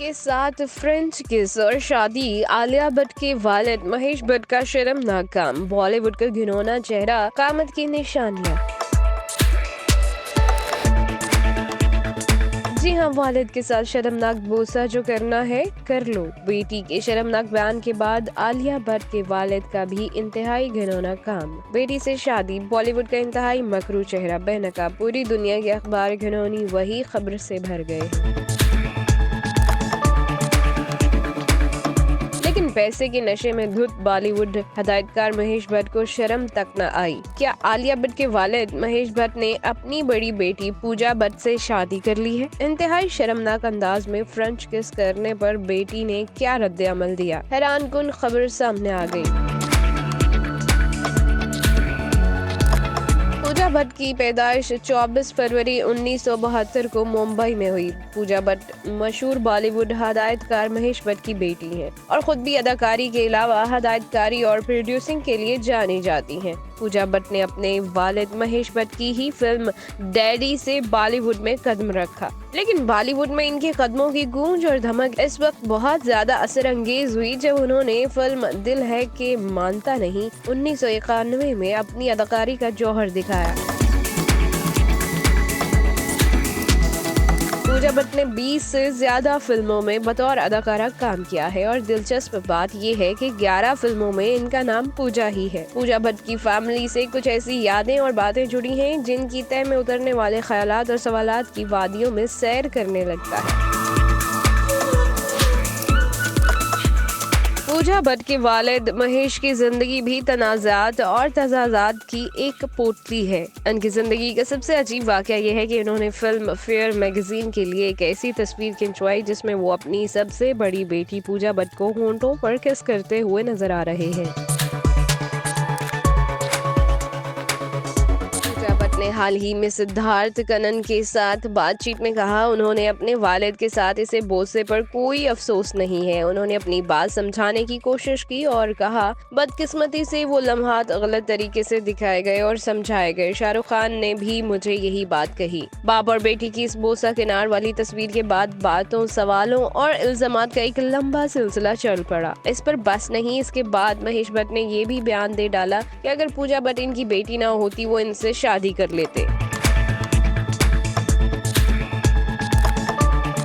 के साथ फ्रेंच किस और शादी, आलिया भट्ट के वालिद महेश भट्ट का शर्मनाक काम, बॉलीवुड का घिनौना चेहरा, कामत की निशानियां। जी हाँ, वालिद के साथ शर्मनाक बोसा जो करना है कर लो। बेटी के शर्मनाक बयान के बाद आलिया भट्ट के वालिद का भी इंतहाई घिनौना काम, बेटी से शादी, बॉलीवुड का इंतहाई मकरू चेहरा बेनकाब, पूरी दुनिया के अखबार घिनौनी वही खबर से भर गए। लेकिन पैसे के नशे में धुत बॉलीवुड हदायतकार महेश भट्ट को शर्म तक न आई। क्या आलिया भट्ट के वालिद महेश भट्ट ने अपनी बड़ी बेटी पूजा भट्ट से शादी कर ली है? इंतहाई शर्मनाक अंदाज में फ्रेंच किस करने पर बेटी ने क्या रद्द अमल दिया? हैरानकुन खबर सामने आ गई। पूजा भट्ट की पैदाइश 24 फरवरी 1972 को मुंबई में हुई। पूजा भट्ट मशहूर बॉलीवुड हदायतकार महेश भट्ट की बेटी हैं और खुद भी अदाकारी के अलावा हदायतकारी और प्रोड्यूसिंग के लिए जानी जाती हैं। पूजा भट्ट ने अपने वालिद महेश भट्ट की ही फिल्म डैडी से बॉलीवुड में कदम रखा, लेकिन बॉलीवुड में इनके कदमों की गूंज और धमक इस वक्त बहुत ज्यादा असर अंगेज हुई जब उन्होंने फिल्म दिल है के मानता नहीं 1991 में अपनी अदाकारी का जौहर दिखाया। पूजा भट्ट ने 20 से ज्यादा फिल्मों में बतौर अदाकारा काम किया है और दिलचस्प बात ये है कि 11 फिल्मों में इनका नाम पूजा ही है। पूजा भट्ट की फैमिली से कुछ ऐसी यादें और बातें जुड़ी हैं जिनकी तह में उतरने वाले ख्यालात और सवालात की वादियों में सैर करने लगता है। पूजा भट्ट के वालिद महेश की जिंदगी भी तनाज़ात और तजाज़ात की एक पोटली है। उनकी जिंदगी का सबसे अजीब वाकया यह है कि उन्होंने फिल्म फेयर मैगजीन के लिए एक ऐसी तस्वीर खिंचवाई जिसमें वो अपनी सबसे बड़ी बेटी पूजा भट्ट को होंठों पर किस करते हुए नजर आ रहे हैं। ने हाल ही में सिद्धार्थ कनन के साथ बातचीत में कहा, उन्होंने अपने वालिद के साथ इसे बोसे पर कोई अफसोस नहीं है। उन्होंने अपनी बात समझाने की कोशिश की और कहा, बदकिस्मती से वो लम्हात गलत तरीके से दिखाए गए और समझाए गए। शाहरुख खान ने भी मुझे यही बात कही। बाप और बेटी की इस बोसा किनार वाली तस्वीर के बाद बातों, सवालों और इल्जामात का एक लंबा सिलसिला चल पड़ा। इस पर बस नहीं, इसके बाद महेश भट्ट ने ये भी बयान दे डाला कि अगर पूजा भट्ट इनकी बेटी ना होती वो इनसे शादी कर लेते।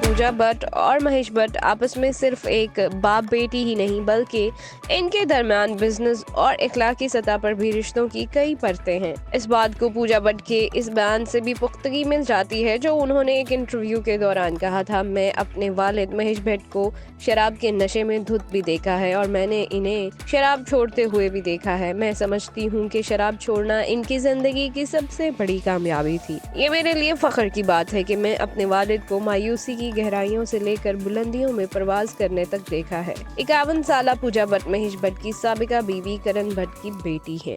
पूजा भट्ट और महेश भट्ट आपस में सिर्फ एक बाप बेटी ही नहीं बल्कि इनके दरमियान बिजनेस और इखलाकी सतह पर भी रिश्तों की कई परतें हैं। इस बात को पूजा भट्ट के इस बयान से भी पुख्तगी मिल जाती है जो उन्होंने एक इंटरव्यू के दौरान कहा था, मैं अपने वालिद महेश भट्ट को शराब के नशे में धुत भी देखा है और मैंने इन्हें शराब छोड़ते हुए भी देखा है। मैं समझती हूँ कि शराब छोड़ना इनकी जिंदगी की सबसे बड़ी कामयाबी थी। ये मेरे लिए फख्र की बात है कि मैं अपने वालिद को मायूसी की गहराइयों से लेकर बुलंदियों में प्रवास करने तक देखा है। 51 साला पूजा भट्ट महेश भट्ट की साबिका बीवी करण भट्ट की बेटी है।